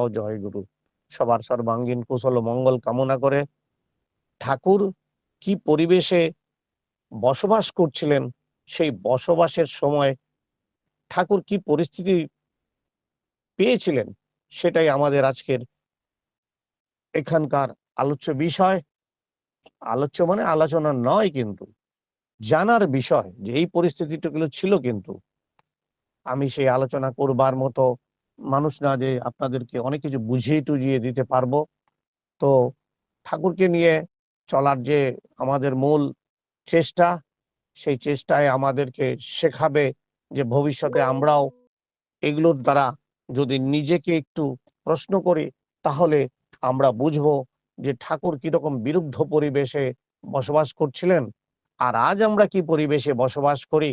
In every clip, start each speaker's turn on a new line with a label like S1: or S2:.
S1: ও জয় গুরু। সবার সর্বাঙ্গীন কুশল ও মঙ্গল কামনা করে ঠাকুর কি পরিবেশে বসবাস করছিলেন, সেই বসবাসের সময় ঠাকুর কি পরিস্থিতি পেয়েছিলেন, সেটাই আমাদের আজকের এখানকার আলোচ্য বিষয়। আলোচ্য মানে আলোচনা নয়, কিন্তু জানার বিষয় যে এই পরিস্থিতিগুলো ছিল, কিন্তু আমি সেই আলোচনা করবার মতো মানুষ না যে আপনাদেরকে অনেক কিছু বুঝিয়ে টুজিয়ে দিতে পারবো। তো ঠাকুরকে নিয়ে চলার যে আমাদের মূল চেষ্টা, সেই চেষ্টায় আমাদেরকে শেখাবে যে ভবিষ্যতে আমরাও এগুলোর দ্বারা যদি নিজেকে একটু প্রশ্ন করি, তাহলে আমরা বুঝবো যে ঠাকুর কিরকম বিরুদ্ধ পরিবেশে বসবাস করছিলেন, আর আজ আমরা কি পরিবেশে বসবাস করি।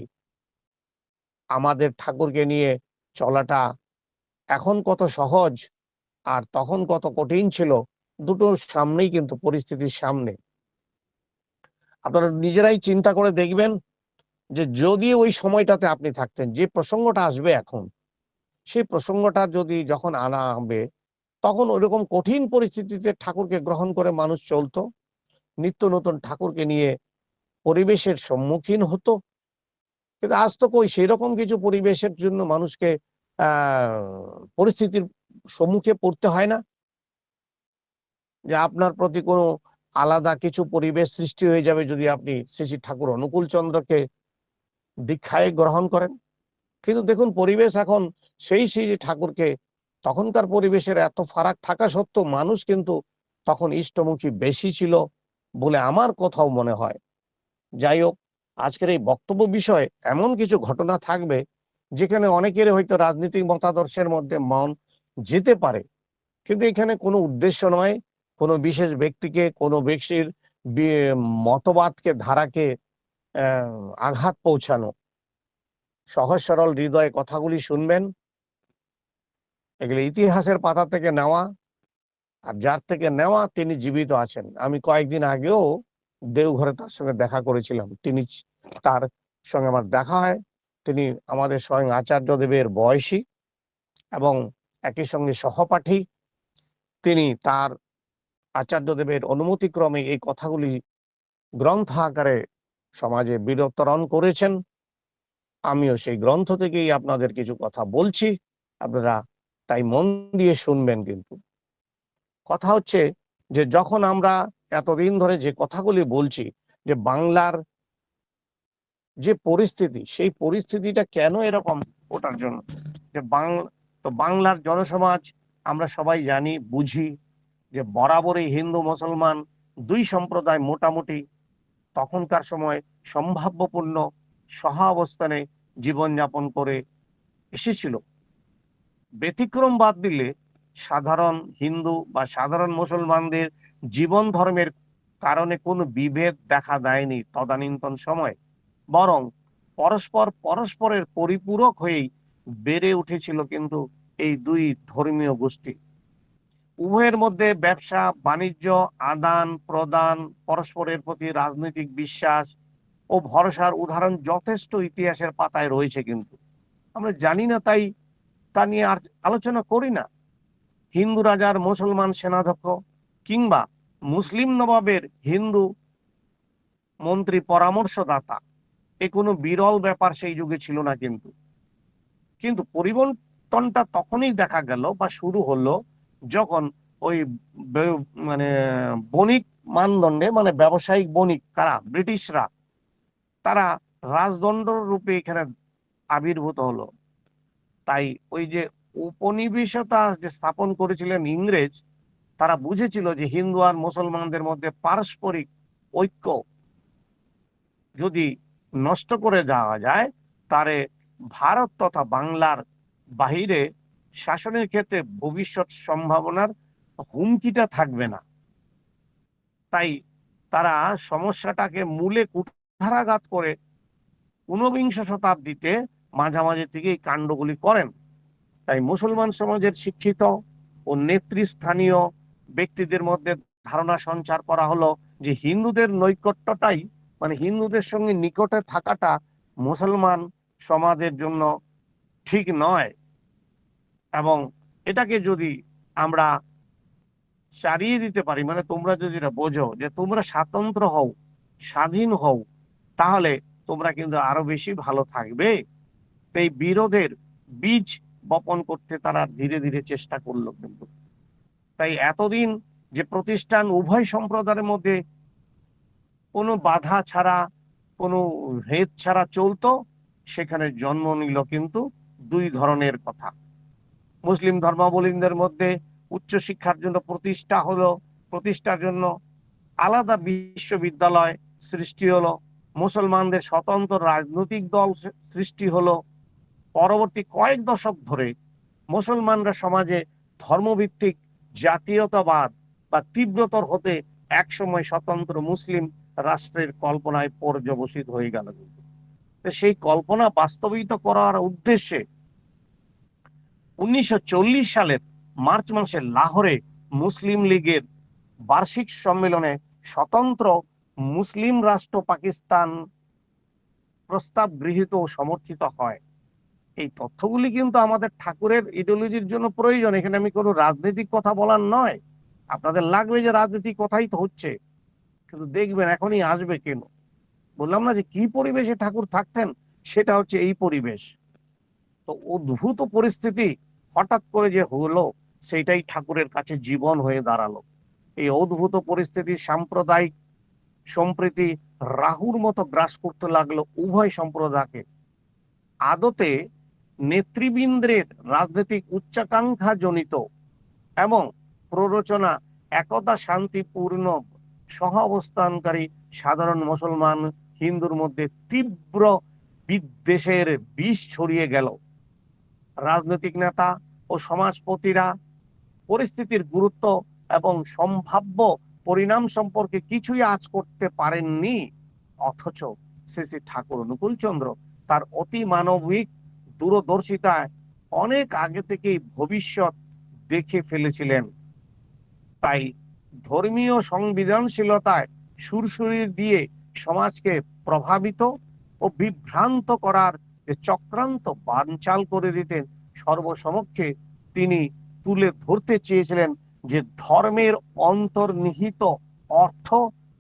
S1: আমাদের ঠাকুরকে নিয়ে চলাটা এখন কত সহজ আর তখন কত কঠিন ছিল, দুটোর সামনেই কিন্তু পরিস্থিতির সামনে আপনারা নিজেরাই চিন্তা করে দেখবেন যে যদি ওই সময়টাতে আপনি থাকতেন, যে প্রসঙ্গটা আসবে এখন, সেই প্রসঙ্গটা যদি যখন আনা হবে, তখন ওইরকম কঠিন পরিস্থিতিতে ঠাকুরকে গ্রহণ করে মানুষ চলতো, নিত্য নতুন ঠাকুরকে নিয়ে পরিবেশের সম্মুখীন হতো। কিন্তু আজ তো কই সেই রকম কিছু পরিবেশের জন্য মানুষকে পরিস্থিতির সম্মুখে পড়তে হয় না, যে আপনার প্রতি কোনো আলাদা কিছু পরিবেশ সৃষ্টি হয়ে যাবে যদি আপনি শ্রী শ্রী ঠাকুর অনুকূল চন্দ্রকে দীক্ষায় গ্রহণ করেন। কিন্তু দেখুন পরিবেশ এখন সেই শ্রী শ্রী ঠাকুরকে, তখনকার পরিবেশের এত ফারাক থাকা সত্ত্বেও মানুষ কিন্তু তখন ইষ্টমুখী বেশি ছিল বলে আমার কোথাও মনে হয়। যাই হোক, আজকের এই বক্তব্য বিষয়ে এমন কিছু ঘটনা থাকবে যেখানে অনেকের হয়তো রাজনৈতিক মতাদর্শের মধ্যে মন যেতে পারে, কিন্তু এখানে কোনো উদ্দেশ্য নয় কোনো বিশেষ ব্যক্তিকে, কোনো ব্যক্তির মতবাদকে, ধারাকে আঘাত পৌঁছানো। সহজ সরল হৃদয়ে কথাগুলি শুনবেন, এগুলো ইতিহাসের পাতা থেকে নেওয়া, আর যার থেকে নেওয়া তিনি জীবিত আছেন। আমি কয়েকদিন আগেও দেওঘরে তার সঙ্গে দেখা করেছিলাম, তার সঙ্গে আমার দেখা হয়। তিনি আমাদের স্বয়ং আচার্যদেবের বয়সী এবং একই সঙ্গে সহপাঠী। তিনি তার আচার্যদেবের অনুমতিক্রমে এই কথাগুলি গ্রন্থ আকারে সমাজে বিতরণ করেছেন। আমিও সেই গ্রন্থ থেকেই আপনাদের কিছু কথা বলছি, আপনারা তাই মন দিয়ে শুনবেন। কিন্তু কথা হচ্ছে যে যখন আমরা এতদিন ধরে যে কথাগুলি বলছি, যে বাংলার যে পরিস্থিতি, সেই পরিস্থিতিটা কেন এরকম, ওটার জন্য যে বাংলার জনসমাজ আমরা সবাই জানি বুঝি যে বরাবরই হিন্দু মুসলমান দুই সম্প্রদায় মোটামুটি তখনকার সময় সম্ভাব্যপূর্ণ সহাবস্থানে জীবনযাপন করে এসেছিল। ব্যতিক্রম বাদ দিলে সাধারণ হিন্দু বা সাধারণ মুসলমানদের জীবন ধর্মের কারণে কোনো বিভেদ দেখা দেয়নি তদানীন্তন সময়, বরং পরস্পরের পরিপূরক হয়েই বেড়ে উঠেছিল কিন্তু এই দুই ধর্মীয় গোষ্ঠী। উভয়ের মধ্যে ব্যবসা বাণিজ্য, আদান প্রদান, পরস্পরের প্রতি রাজনৈতিক বিশ্বাস ও ভরসার উদাহরণ যথেষ্ট ইতিহাসের পাতায় রয়েছে, কিন্তু আমরা জানি না, তাই তা নিয়ে আর আলোচনা করি না। হিন্দু রাজার মুসলমান সেনাধ্যক্ষ কিংবা মুসলিম নবাবের হিন্দু মন্ত্রী পরামর্শদাতা, এ কোনো বিরল ব্যাপার সেই যুগে ছিল না। কিন্তু কিন্তু পরিবর্তনটা তখনই দেখা গেল বা শুরু হলো যখন ওই মানে বণিক মানদণ্ডে, মানে ব্যবসায়িক বণিক কারা, ব্রিটিশরা, তারা রাজদণ্ড রূপে এখানে আবির্ভূত হলো। তাই ওই যে উপনিবেশতা যে স্থাপন করেছিলেন ইংরেজ, তারা বুঝেছিল যে হিন্দু আর মুসলমানদের মধ্যে পারস্পরিক ঐক্য যদি নষ্ট করে যাওয়া যায়, তারে ভারত তথা বাংলার বাহিরে শাসনের ক্ষেত্রে ভবিষ্যৎ সম্ভাবনার হুমকিটা থাকবে না। তাই তারা সমস্যাটাকে মূলে কুঠারাঘাত করে ঊনবিংশ শতাব্দীতে মাঝামাঝি থেকে এই কাণ্ডগুলি করেন। তাই মুসলমান সমাজের শিক্ষিত ও নেতৃস্থানীয় ব্যক্তিদের মধ্যে ধারণা সঞ্চার করা হলো যে হিন্দুদের নৈকট্যটাই, মানে হিন্দুদের সঙ্গে নিকটে থাকাটা মুসলমান সমাজের জন্য ঠিক নয়, এবং এটাকে যদি আমরা সারিয়ে দিতে পারি, মানে তোমরা যদি এটা বোঝো যে তোমরা স্বাতন্ত্র হও, স্বাধীন হও, তাহলে তোমরা কিন্তু আরো বেশি ভালো থাকবে। এই বিরোধের বীজ বপন করতে তারা ধীরে ধীরে চেষ্টা করলো। কিন্তু তাই এতদিন যে প্রতিষ্ঠান উভয় সম্প্রদায়ের মধ্যে কোনো বাধা ছাড়া, কোনো ভেদ ছাড়া চলতো, সেখানে জন্ম নিল কিন্তু দুই ধরনের কথা। মুসলিম ধর্মাবলম্বীদের মধ্যে উচ্চশিক্ষার জন্য প্রতিষ্ঠার জন্য আলাদা বিশ্ববিদ্যালয় সৃষ্টি হলো, মুসলমানদের স্বতন্ত্র রাজনৈতিক দল সৃষ্টি হলো। পরবর্তী কয়েক দশক ধরে মুসলমানরা সমাজে ধর্মভিত্তিক জাতীয়তাবাদ বা তীব্রতর হতে একসময় স্বতন্ত্র মুসলিম রাষ্ট্রের কল্পনায় পর্যবসিত হয়ে গেল। সেই কল্পনা বাস্তবায়িত করার উদ্দেশ্যে 1940 সালের মার্চ মাসে লাহোরে মুসলিম লীগের বার্ষিক সম্মেলনে স্বতন্ত্র মুসলিম রাষ্ট্র পাকিস্তান প্রস্তাব গৃহীত ও সমর্থিত হয়। এই তথ্যগুলি কিন্তু আমাদের ঠাকুরের ইডিওলজির জন্য প্রয়োজন। এখানে আমি কোনো রাজনৈতিক কথা বলার নয়। আপনাদের লাগবে যে রাজনৈতিক কথাই তো হচ্ছে, কিন্তু দেখবেন এখনই আসবে কেন। বললাম না যে কি পরিবেশে ঠাকুর থাকতেন, সেটা হচ্ছে এই পরিবেশ। তো অদ্ভুত পরিস্থিতি হঠাৎ করে যে হলো, সেটাই ঠাকুরের কাছে জীবন হয়ে দাঁড়ালো। এই অদ্ভুত পরিস্থিতি সাম্প্রদায়িক সম্প্রীতি রাহুর মতো গ্রাস করতে লাগলো উভয় সম্প্রদায়কে। আদতে নেতৃবৃন্দের রাজনৈতিক উচ্চাকাঙ্ক্ষা জনিত এবং প্ররোচনা একদা শান্তিপূর্ণ সহ অবস্থানকারী সাধারণ মুসলমান হিন্দুর মধ্যে তীব্র বিদ্বেষের বিষ ছড়িয়ে গেল। রাজনৈতিক নেতা ও সমাজপতিরা পরিস্থিতির গুরুত্ব এবং সম্ভাব্য পরিণাম সম্পর্কে কিছুই আঁচ করতে পারেননি। অথচ শ্রী শ্রী ঠাকুর অনুকূলচন্দ্র তার অতি মানবিক দূরদর্শিতায় অনেক আগে থেকেই ভবিষ্যৎ দেখে ফেলেছিলেন। তাই ধর্মীয় সংবেদনশীলতায় সুরসুরি দিয়ে সমাজকে প্রভাবিত ও বিভ্রান্ত করার যে চক্রান্ত বানচাল করে দিতেন, সর্বসমক্ষে তিনি তুলে ধরতে চেয়েছিলেন যে ধর্মের অন্তর্নিহিত অর্থ,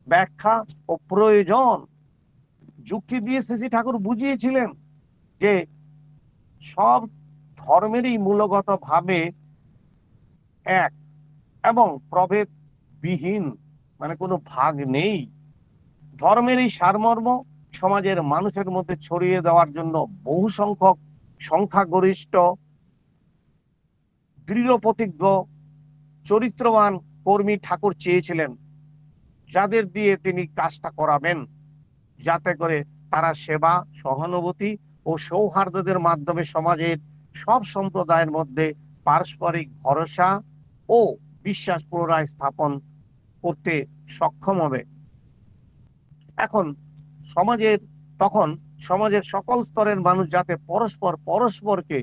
S1: ব্যাখ্যা ও প্রয়োজন। যুক্তি দিয়ে শ্রী ঠাকুর বুঝিয়েছিলেন যে সব ধর্মেরই মূলগত ভাবে এক এবং প্রভেদ বিহীন, মানে কোনো ভাগ নেই। ধর্মের এই সারমর্ম সমাজের মানুষের মধ্যে ছড়িয়ে দেওয়ার জন্য বহু সংখ্যক সংখ্যাগরিষ্ঠ দৃঢ় প্রতিজ্ঞ চরিত্রবান কর্মী ঠাকুর চেয়েছিলেন, যাদের দিয়ে তিনি কাজটা করাবেন, যাতে করে তারা সেবা, সহানুভূতি ও সৌহার্দ্যের মাধ্যমে সমাজের সব সম্প্রদায়ের মধ্যে পারস্পরিক ভরসা ও বিশ্বাস পুনরায় স্থাপন করতে সক্ষম হবে। এখন সমাজের তখন সমাজের সকল স্তরের মানুষ যাতে পরস্পরকে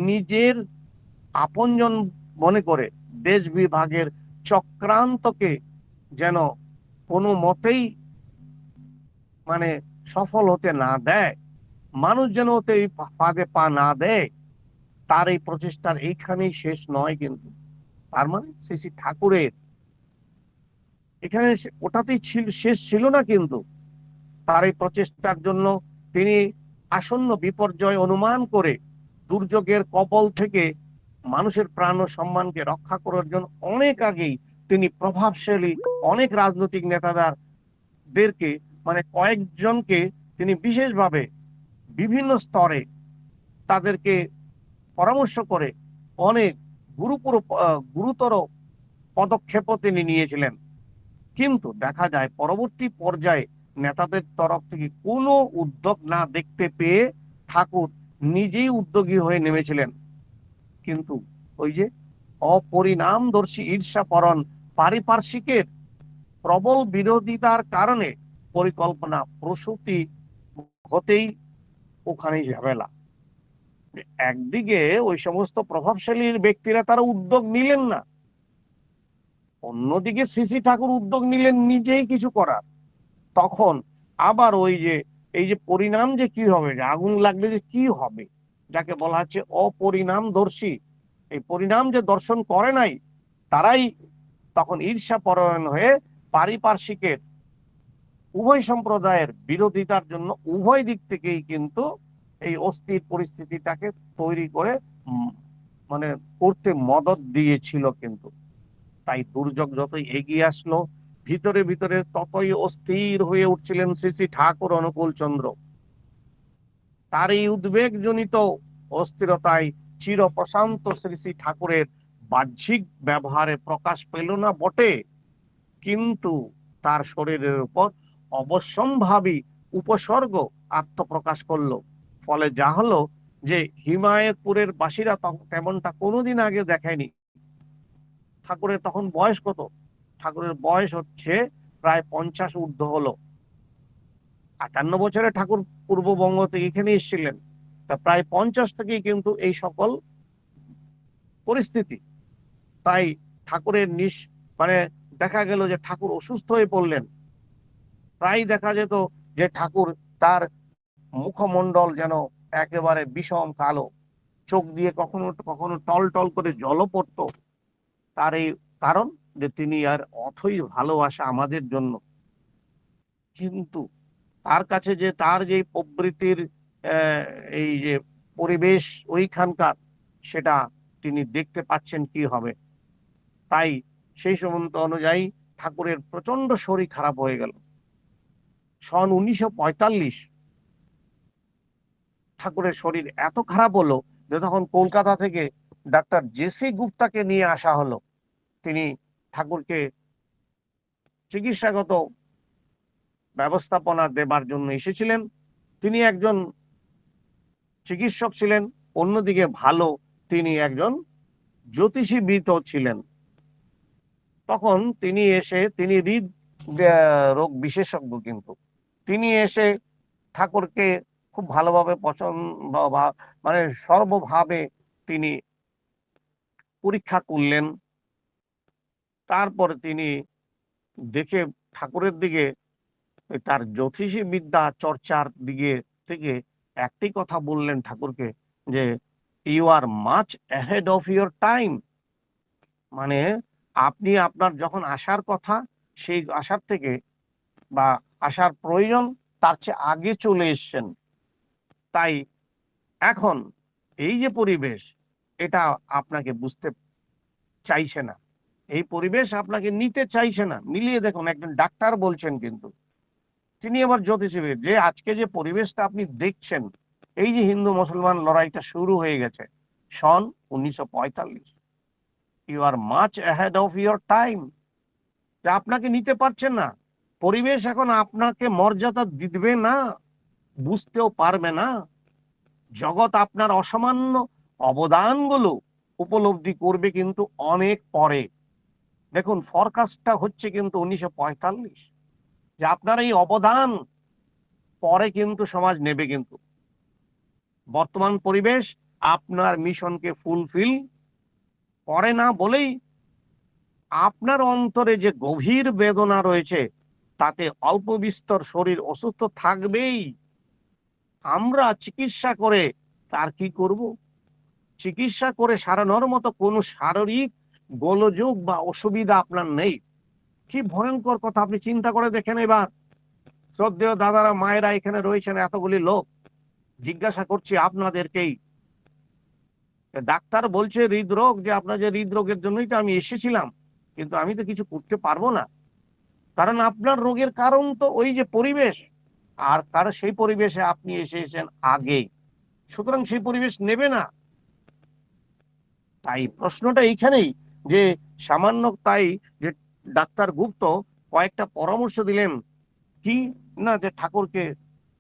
S1: নিজের আপনজন মনে করে দেশ বিভাগের চক্রান্তকে যেন কোনো মতেই মানে সফল হতে না দেয়, মানুষ যেন ওতে এই ফাঁদে পা না দেয়, তার এই প্রচেষ্টার এইখানেই শেষ নয়। কিন্তু তার মানে শ্রী শ্রী ঠাকুরের এখানে ওটাতেই শেষ ছিল না। কিন্তু তার এই প্রচেষ্টার জন্য তিনি আসন্ন বিপর্যয় অনুমান করে দুর্যোগের কবল থেকে মানুষের প্রাণ ও সম্মানকে রক্ষা করার জন্য অনেক আগেই তিনি প্রভাবশালী অনেক রাজনৈতিক নেতাদেরকে, মানে কয়েকজনকে তিনি বিশেষভাবে বিভিন্ন স্তরে তাদেরকে পরামর্শ করে অনেক গুরুতর পদক্ষেপও তিনি নিয়েছিলেন। কিন্তু দেখা যায় পরবর্তী পর্যায়ে নেতাদের তরফ থেকে কোনো উদ্যোগ না দেখতে পেয়ে ঠাকুর নিজেই উদ্যোগী হয়ে নেমেছিলেন। কিন্তু ওই যে অপরিণামদর্শী ঈর্ষাপরণ পারিপার্শ্বিকের প্রবল বিরোধিতার কারণে পরিকল্পনা প্রসূতি হতেই ওখানেই ঝামেলা। একদিকে ওই সমস্ত প্রভাবশালী ব্যক্তিরা তারা উদ্যোগ নিলেন না, অন্যদিকে শ্রী ঠাকুর উদ্যোগ নিলেন নিজেই কিছু করার। তখন আবার ওই যে এই যে পরিণাম যে কি হবে, যে আগুন লাগলে যে কি হবে, যাকে বলা হচ্ছে অপরিণামদর্শী, এই পরিণাম যে দর্শন করে নাই, তারাই তখন ঈর্ষাপরায়ণ হয়ে পারিপার্শ্বিকের উভয় সম্প্রদায়ের বিরোধিতার জন্য উভয় দিক থেকেই কিন্তু এই অস্থির পরিস্থিতিটাকে তৈরি করে মানে করতে মদদ দিয়েছিল। কিন্তু তাই দুর্যোগ যতই এগিয়ে আসলো, ভিতরে ভিতরে ততই অস্থির হয়ে উঠছিলেন শ্রী শ্রী ঠাকুর অনুকূল চন্দ্র। তার এই উদ্বেগজনিত অস্থিরতায় চির প্রশান্ত শ্রী শ্রী ঠাকুরের বাহ্যিক ব্যবহারে প্রকাশ পেল না বটে, কিন্তু তার শরীরের উপর অবশ্যম্ভাবী উপসর্গ আত্মপ্রকাশ করলো। ফলে যা হলো যে হিমায়তপুরের বাসীরা তেমনটা কোনোদিন আগে দেখেনি। ঠাকুরের তখন বয়স কত? ঠাকুরের বয়স হচ্ছে প্রায় 50 ঊর্ধ্ব হলো। 58 বছরে ঠাকুর পূর্ববঙ্গ থেকে এখানে এসেছিলেন, তা প্রায় 50 থেকেই কিন্তু এই সকল পরিস্থিতি। তাই ঠাকুরের মানে দেখা গেল যে ঠাকুর অসুস্থ হয়ে পড়লেন। প্রায় দেখা যেত যে ঠাকুর তার মুখমণ্ডল যেন একেবারে বিষম কালো, চোখ দিয়ে কখনো কখনো টল টল করে জলও পড়তো। তার এই কারণ যে তিনি আর অথই ভালোবাসা আমাদের জন্য। কিন্তু তার কাছে যে তার যে প্রবৃত্তির এই যে পরিবেশ ওইখানকার, সেটা তিনি দেখতে পাচ্ছেন কি হবে। তাই সেই সম্বন্ধ অনুযায়ী ঠাকুরের প্রচন্ড শরীর খারাপ হয়ে গেল। সন 1945 ঠাকুরের শরীর এত খারাপ হলো যে তখন কলকাতা থেকে ডাক্তার জেসি গুপ্তাকে নিয়ে আসা হলো। তিনি ঠাকুরকে চিকিৎসাগত ব্যবস্থাপনা দেবার জন্য এসেছিলেন। তিনি একজন চিকিৎসক ছিলেন, অন্যদিকে ভালো তিনি একজন জ্যোতিষীবিদ ছিলেন। তখন তিনি হৃদ রোগ বিশেষজ্ঞ। কিন্তু তিনি এসে ঠাকুরকে খুব ভালোভাবে পছন্দ মানে সর্বভাবে তিনি পরীক্ষা করলেন। তারপরে তিনি দেখে ঠাকুরের দিকে, তার জ্যোতিষী বিদ্যা চর্চার দিকে থেকে একটি কথা বললেন ঠাকুরকে, যে you are much ahead of your time. মানে আপনি আপনার যখন আসার কথা, সেই আসার থেকে বা আসার প্রয়োজন, তার চেয়ে আগে চলে এসছেন। তাই এখন এই যে পরিবেশ, এটা আপনাকে বুঝতে চাইছে না, এই পরিবেশ আপনাকে নিতে চাইছে না। মিলিয়ে দেখুন, একজন ডাক্তার বলছেন, কিন্তু তিনি আবার জ্যোতিষীবিদ, যে আজকে যে পরিবেশটা আপনি দেখছেন, এই যে হিন্দু মুসলমান লড়াইটা শুরু হয়ে গেছে সন 1945, you are much ahead of your time. আপনাকে নিতে পারছেন না, পরিবেশ এখন আপনাকে মর্যাদা দিবে না, বুঝতেও পারবে না। জগৎ আপনার অসামান্য অবদানগুলো উপলব্ধি করবে কিন্তু অনেক পরে। দেখুন, ফরকাস্টটা হচ্ছে কিন্তু 1945, যে আপনার এই অবদান পরে কিন্তু সমাজ নেবে। কিন্তু বর্তমান পরিবেশ আপনার মিশনকে ফুলফিল করে না বলেই আপনার অন্তরে যে গভীর বেদনা রয়েছে, তাতে অল্প বিস্তর শরীর অসুস্থ থাকবেই। আমরা চিকিৎসা করে তার কি করব? চিকিৎসা করে সারানোর মতো কোনো শারীরিক গোলযোগ বা অসুবিধা আপনার নেই। কি ভয়ঙ্কর কথা, আপনি চিন্তা করে দেখেন। এবার শ্রদ্ধেয় দাদারা, মায়েরা এখানে রয়েছেন এতগুলি লোক, জিজ্ঞাসা করছি আপনাদেরকেই, ডাক্তার বলছে হৃদরোগ, যে আপনার যে হৃদরোগের জন্যই তো আমি এসেছিলাম, কিন্তু আমি তো কিছু করতে পারবো না, কারণ আপনার রোগের কারণ তো ওই যে পরিবেশ, আর কারণ সেই পরিবেশে আপনি এসেছেন আগে, সুতরাং সেই পরিবেশ নেবে না। তাই প্রশ্নটা এইখানেই, যে সামান্য তাই যে ডাক্তার গুপ্ত কয়েকটা পরামর্শ দিলেন, কি না, যে ঠাকুরকে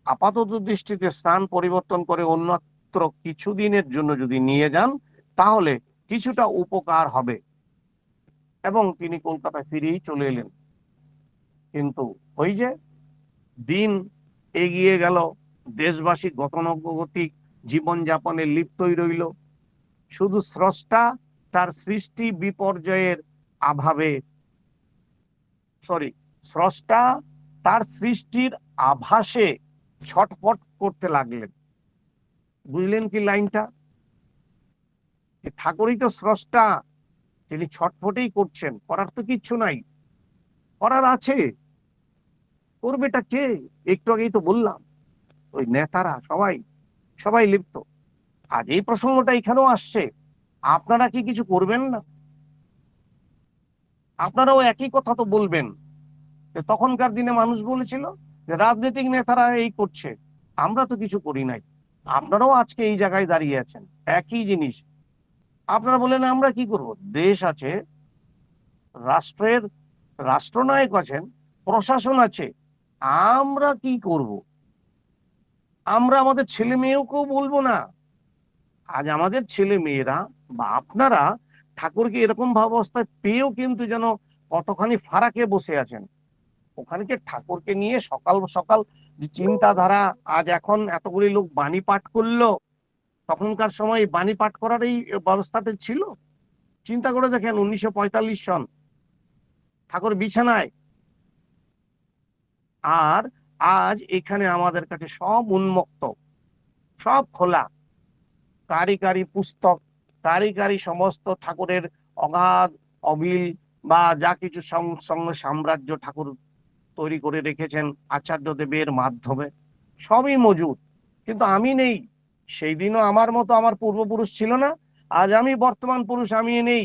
S1: আপাতত দৃষ্টিতে স্থান পরিবর্তন করে অন্যত্র কিছুদিনের জন্য যদি নিয়ে যান, তাহলে কিছুটা উপকার হবে। এবং তিনি কলকাতায় ফিরেই চলে এলেন। কিন্তু ওই যে দিন এগিয়ে গেল, দেশবাসী গতানুগতিক জীবনযাপনে লিপ্তই রইল। শুধু স্রষ্টা তার সৃষ্টি বিপর্যয়ের অভাবে, স্রষ্টা তার সৃষ্টির আভাসে ছটফট করতে লাগলেন। বুঝলেন কি লাইনটা? ঠাকুরই তো স্রষ্টা, তিনি ছটফটেই করছেন, করার তো কিচ্ছু নাই, করার আছে, করবেটা কে? একটু আগেই তো বললাম, ওই নেতারা সবাই সবাই লিপ্ত। আজ এই প্রসঙ্গটা এখানেও আসছে, আপনারা কি কিছু করবেন না? আপনারাও একই কথা তো বলবেন যে তখনকার দিনে মানুষ বলেছিল যে রাজনৈতিক নেতারা এই করছে, আমরা তো কিছু করি নাই। আপনারাও আজকে এই জায়গায় দাঁড়িয়ে আছেন, একই জিনিস। আপনারা বলেন আমরা কি করব? দেশ আছে, রাষ্ট্রের রাষ্ট্রনায়ক আছেন, প্রশাসন আছে, আমরা কি করব? আমরা আমাদের ছেলে মেয়েকেও বলবো না? আজ আমাদের ছেলে মেয়েরা বা আপনারা ঠাকুরকে এরকম ভাবাবস্থায় পেয়েও কিন্তু যেন কতখানি ফারাকে বসে আছেন। ওখানে ঠাকুরকে নিয়ে সকাল সকাল যে চিন্তাধারা, আজ এখন এতগুলি লোক বাণী পাঠ করলো, তখনকার সময় বাণী পাঠ করার এই ব্যবস্থাটা ছিল? চিন্তা করে দেখেন, 1945 সন, ঠাকুর বিছানায়, আর আজ এখানে আমাদের কাছে সব উন্মুক্ত, সব খোলা, কারি কারি পুস্তক, কারি কারি সমস্ত ঠাকুরের অগাধ অবিল বা যা কিছু সঙ্গে সাম্রাজ্য ঠাকুর তৈরি করে রেখেছেন আচার্য দেবের মাধ্যমে, সবই মজুদ। কিন্তু আমি নেই। সেই দিনও আমার মতো আমার পূর্বপুরুষ ছিল না, আজ আমি বর্তমান পুরুষ, আমি নেই।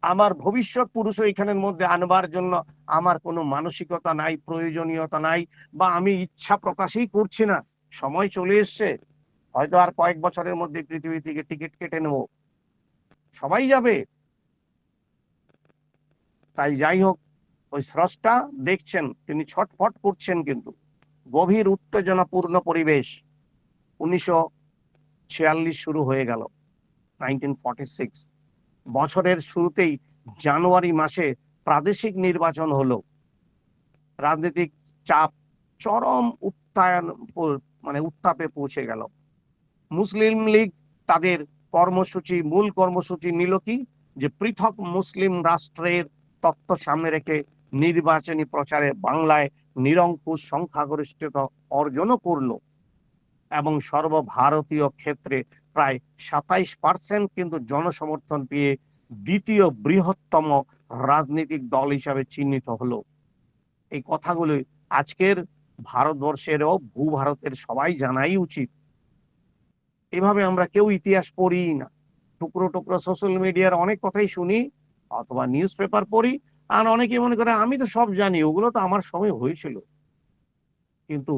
S1: আমার ভবিষ্যৎ পুরুষও এখানের মধ্যে আনবার জন্য আমার কোনো মানসিকতা নাই, প্রয়োজনীয়তা নাই, বা আমি ইচ্ছা প্রকাশই করছি না। সময় চলে এসছে, হয়তো আর কয়েক বছরের মধ্যে পৃথিবী থেকে টিকিট কেটে নেব, সবাই যাবে। তাই যাই হোক, ওই স্রষ্টা দেখছেন, তিনি ছটফট করছেন, কিন্তু গভীর উত্তেজনাপূর্ণ পরিবেশ। 1946 শুরু হয়ে গেল, 1946 বছরের শুরুতেই জানুয়ারি মাসে প্রাদেশিক নির্বাচন হলো। রাজনৈতিক চাপ চরম উত্তাপে পৌঁছে গেল। মুসলিম লীগ তাদের মূল কর্মসূচি নিল কি, যে পৃথক মুসলিম রাষ্ট্রের তত্ত্ব সামনে রেখে নির্বাচনী প্রচারে বাংলায় নিরঙ্কুশ সংখ্যাগরিষ্ঠতা অর্জনও করলো, এবং সর্বভারতীয় ক্ষেত্রে প্রায় 27% কিন্তু জনসমর্থন পেয়ে দ্বিতীয় বৃহত্তম রাজনৈতিক দল হিসাবে চিহ্নিত হলো। এই কথাগুলি আজকের ভারতবর্ষেরও ভূভারতের সবাই জানাই উচিত। এভাবে আমরা কেউ ইতিহাস পড়ি না, টুকরো টুকরো সোশ্যাল মিডিয়ার অনেক কথাই শুনি অথবা নিউজ পেপার পড়ি, আর অনেকে মনে করে আমি তো সব জানি, ওগুলো তো আমার সময় হয়েছিল। কিন্তু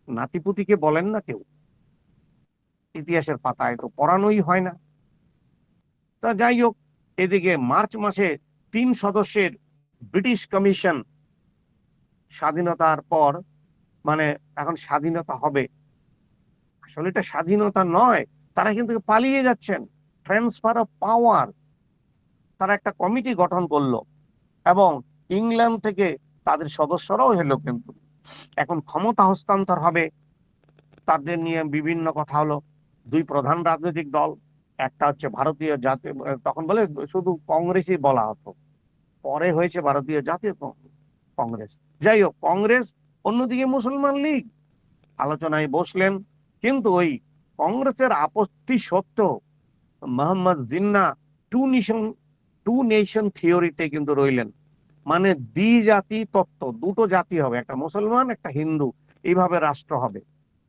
S1: নাতিপুতিকে বলেন না কেউ, ইতিহাসের পাতায় তো পড়ানোই হয় না। তা যাই হোক, এদিকে মার্চ মাসে 3 সদস্যের ব্রিটিশ কমিশন, স্বাধীনতার পর, মানে এখন স্বাধীনতা হবে, আসলে এটা স্বাধীনতা নয়, তারা কিন্তু পালিয়ে যাচ্ছেন, ট্রান্সফার অফ পাওয়ার। তারা একটা কমিটি গঠন করলো এবং ইংল্যান্ড থেকে তাদের সদস্যরাও এলো, কিন্তু এখন ক্ষমতা হস্তান্তর হবে, তাদের নিয়ে বিভিন্ন কথা হলো। দুই প্রধান রাজনৈতিক দল, একটা হচ্ছে ভারতীয় জাতীয়, তখন বলে শুধু কংগ্রেসই বলা হতো, পরে হয়েছে ভারতীয় জাতীয় কংগ্রেস। যাই হোক, কংগ্রেস, অন্যদিকে মুসলমান লীগ আলোচনায় বসলেন। কিন্তু ওই কংগ্রেসের আপত্তি সত্ত্বেও মোহাম্মদ জিন্না টু নেশন থিওরিতে কিন্তু রইলেন, মানে দ্বিজাতি তত্ত্ব, দুটো জাতি হবে, একটা মুসলমান একটা হিন্দু, এইভাবে রাষ্ট্র হবে,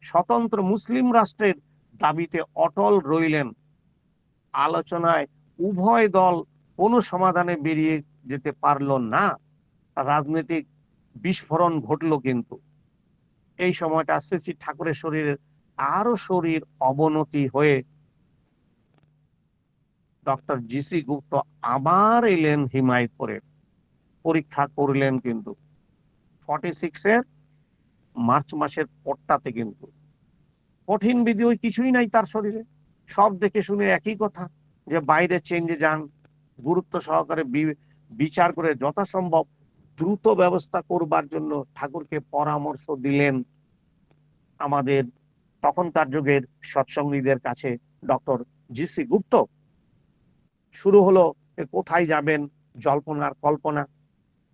S1: স্বতন্ত্র মুসলিম রাষ্ট্রের দাবিতে অটল রইলেন। আলোচনায় উভয় দল কোনো সমাধানে বেরিয়ে যেতে পারল না, রাজনৈতিক বিস্ফোরণ ঘটলো। কিন্তু এই সময়টা শ্রী ঠাকুরের শরীরের আরো অবনতি হয়ে ডক্টর জিসি গুপ্ত আবার এলেন হিমায়তপুরে, পরীক্ষা করলেন। কিন্তু 46-এর মার্চ মাসের পরটাতে কিন্তু কঠিন বিধি ওই কিছুই নাই তার শরীরে, সব দেখে শুনে একই কথা, যে বাইরে চেঞ্জে যান, গুরুত্ব সহকারে বিচার করে যথাসম্ভব দ্রুত ব্যবস্থা করবার জন্য ঠাকুরকে পরামর্শ দিলেন আমাদের তখনকার যুগের সৎসঙ্গীদের কাছে ডক্টর জিসি গুপ্ত। শুরু হলো, কোথায় যাবেন, জল্পনার কল্পনা,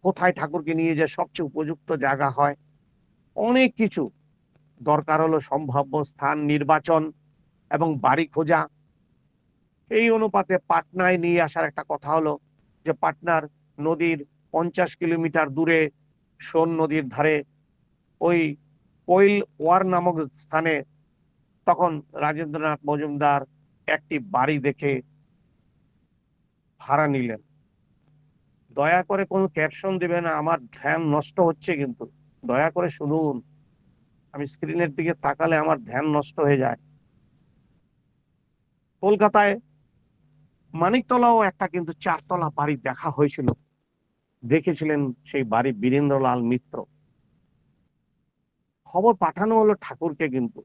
S1: কোথায় ঠাকুরকে নিয়ে যে সবচেয়ে উপযুক্ত জায়গা হয়, অনেক কিছু। দরকার হলো সম্ভাব্য স্থান নির্বাচন এবং বাড়ি খোঁজা। এই অনুপাতে পাটনায় নিয়ে আসার একটা কথা হলো। যে পাটনার নদীর 50 কিলোমিটার দূরে সোন নদীর ধারে ওই কোইল ওয়ার নামক স্থানে তখন রাজেন্দ্রনাথ মজুমদার একটি বাড়ি দেখে ভাড়া নিলেন। দয়া করে কোনো ক্যাপশন দেবে না, আমার ধ্যান নষ্ট হচ্ছে, কিন্তু দয়া করে শুনুন। আমি স্ক্রিনের দিকে তাকালে আমার ধ্যান নষ্ট হয়ে যায়। কলকাতায় মানিকতলাও একটা কিন্তু 4 তলা বাড়ি দেখা হয়েছিল, দেখেছিলেন সেই বাড়ি বীরেন্দ্রলাল মিত্র। খবর পাঠানো হলো ঠাকুরকে, কিন্তু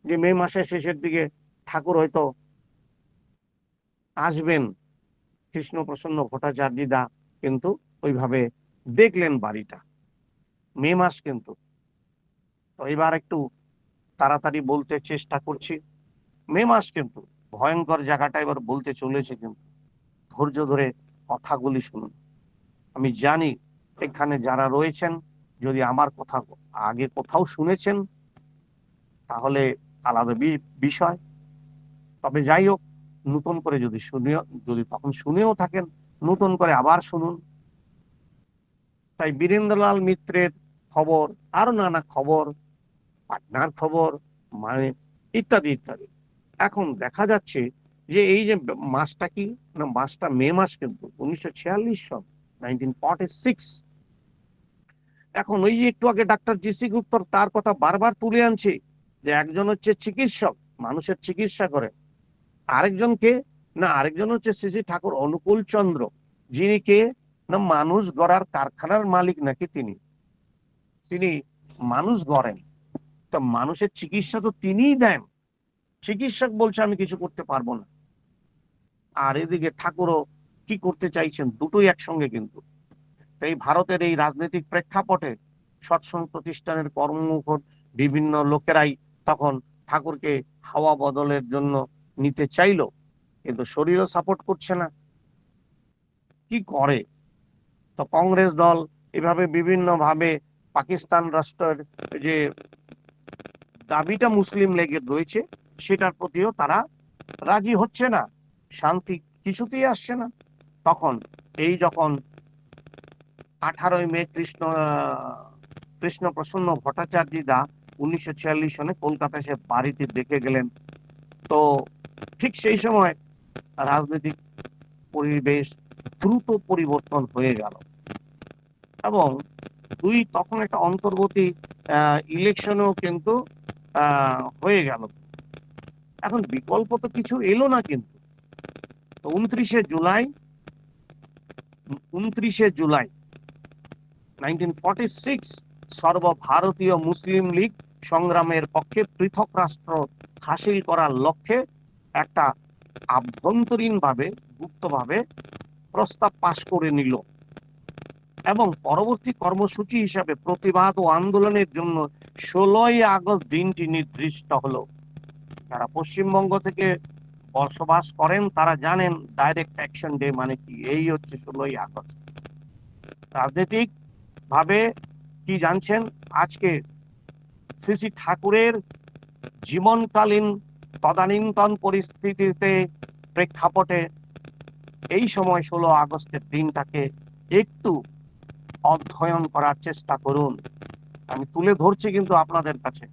S1: যে মে মাসের শেষের দিকে ঠাকুর হয়তো আসবেন। কৃষ্ণপ্রসন্ন ভট্টাচার্য দা কিন্তু ওইভাবে দেখলেন বাড়িটা, মে মাস কিন্তু। তো এবার একটু তাড়াতাড়ি বলতে চেষ্টা করছি। মে মাস কিন্তু ভয়ঙ্কর জায়গাটা এবার বলতে চলেছে, কিন্তু ধৈর্য ধরে কথাগুলি শুনুন। আমি জানি এখানে যারা রয়েছেন, যদি আমার কথা আগে কোথাও শুনেছেন তাহলে আলাদা বিষয়। তবে যাই হোক, নতুন করে যদি তখন শুনেও থাকেন, নতুন করে আবার শুনুন। তাই বীরেন্দ্রলাল মিত্রের খবর, আরো নানা খবর, পাটনার খবর, মানে ইত্যাদি ইত্যাদি। এখন দেখা যাচ্ছে যে এই যে মাসটা কি না, মাসটা মে মাস কিন্তু 1946 সন, 1946। এখন ওই যে একটু আগে ডাক্তার জিসি গুপ্তর তার কথা বারবার তুলে আনছে, যে একজন হচ্ছে চিকিৎসক, মানুষের চিকিৎসা করে, আরেকজনকে না, আরেকজন হচ্ছে শ্রী শ্রী ঠাকুর অনুকূল চন্দ্র, যিনি কে না মানুষ গড়ার কারখানার মালিক নাকি তিনি। তিনি মানুষ গড়েন, তো মানুষের চিকিৎসা তো তিনিই দেন। চিকিৎসক বলছে আমি কিছু করতে পারবো না, আর এদিকে ঠাকুরও কি করতে চাইছেন, দুটোই একসঙ্গে কিন্তু। এই ভারতের এই রাজনৈতিক প্রেক্ষাপটে সৎসঙ্গ প্রতিষ্ঠানের কর্মমুখর বিভিন্ন লোকেরাই তখন ঠাকুরকে হাওয়া বদলের জন্য নিতে চাইলো, কিন্তু শরীরও সাপোর্ট করছে না। কি করে? তো কংগ্রেস দল এভাবে বিভিন্ন ভাবে পাকিস্তান রাষ্ট্রের যে দাবিটা মুসলিম লীগের রয়েছে সেটার প্রতিও তারা রাজি হচ্ছে না, শান্তি কিছুতেই আসছে না। তখন এই যখন 18ই মে কৃষ্ণপ্রসন্ন ভট্টাচার্য দা 1946 সনে কলকাতায় সে বাড়িটি দেখে গেলেন। তো ঠিক সেই সময় রাজনৈতিক পরিবেশ দ্রুত পরিবর্তন হয়ে গেল, এবং তখন একটা অন্তর্বর্তী ইলেকশনও কিন্তু হয়ে গেল। এখন বিকল্প তো কিছু এলো না, কিন্তু 29শে জুলাই 1946 সর্বভারতীয় মুসলিম লীগ সংগ্রামের পক্ষে পৃথক রাষ্ট্র হাসিল করার লক্ষ্যে একটা আভ্যন্তরীণভাবে গুপ্তভাবে প্রস্তাব পাশ করে নিল, এবং পরবর্তী কর্মসূচি হিসাবে প্রতিবাদ ও আন্দোলনের জন্য 16ই আগস্ট দিনটি নির্দিষ্ট হলো। যারা পশ্চিমবঙ্গ থেকে বসবাস করেন তারা জানেন ডাইরেক্ট অ্যাকশন ডে মানে কি। এই হচ্ছে 16ই আগস্ট। রাজনৈতিক ভাবে কি জানছেন, আজকে শ্রী শ্রী ঠাকুরের জীবনকালীন তদানীন্তন পরিস্থিতিতে প্রেক্ষাপটে এই সময় 16 আগস্টের দিনটাকে একটু অধ্যয়ন করার চেষ্টা করুন। আমি তুলে ধরছি, কিন্তু আপনাদের কাছে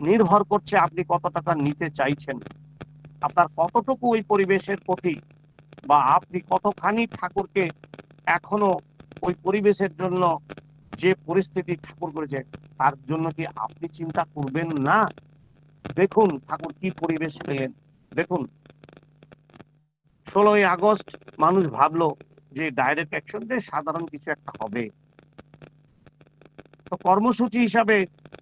S1: নির্ভর করছে আপনি কত টাকা নিতে চাইছেন, আপনার কতটুকু ওই পরিবেশের প্রতি, বা আপনি কতখানি ঠাকুরকে এখনো ওই পরিবেশের জন্য, যে পরিস্থিতি ঠাকুর করেছে তার জন্য কি আপনি চিন্তা করবেন না? দেখুন ঠাকুর কি পরিবেশ পেলেন। দেখুন 16ই আগস্ট মানুষ ভাবলো যে ডাইরেক্ট অ্যাকশন ডে, সাধারণ কিছু একটা হবে, তো কর্মসূচি হিসাবে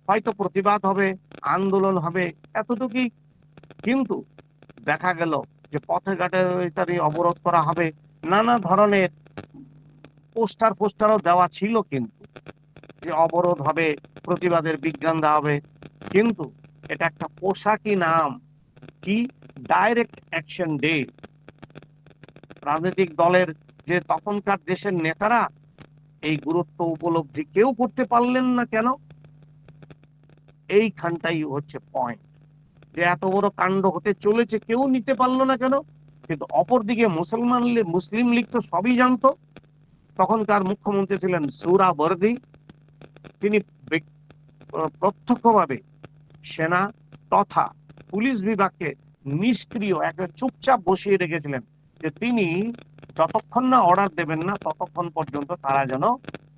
S1: হয়তো প্রতিবাদ হবে, আন্দোলন হবে, এতটুকুই। কিন্তু দেখা গেল যে পথে ঘাটে ইত্যাদি অবরোধ করা হবে, নানা ধরনের পোস্টারও দেওয়া ছিল, কিন্তু যে অবরোধ হবে, প্রতিবাদের বিজ্ঞান দেওয়া হবে, কিন্তু এটা একটা পোশাকি নাম, কি ডাইরেক্ট অ্যাকশন ডে। রাজনৈতিক দলের যে তখনকার দেশের নেতারা এই গুরুত্ব উপলব্ধি কেউ করতে পারলেন না কেন? এইখানটাই হচ্ছে পয়েন্ট, যে এত বড় কাণ্ড হতে চলেছে কেউ নিতে পারলো না কেন? কিন্তু অপরদিকে মুসলিম লীগ তো সবই জানতো। তখনকার মুখ্যমন্ত্রী ছিলেন সুহরাওয়ার্দী। তিনি প্রত্যক্ষভাবে সেনা তথা পুলিশ বিভাগকে নিষ্ক্রিয়, একটা চুপচাপ বসিয়ে রেখেছিলেন, যে তিনি যতক্ষণ না অর্ডার দেবেন না ততক্ষণ পর্যন্ত তারা যেন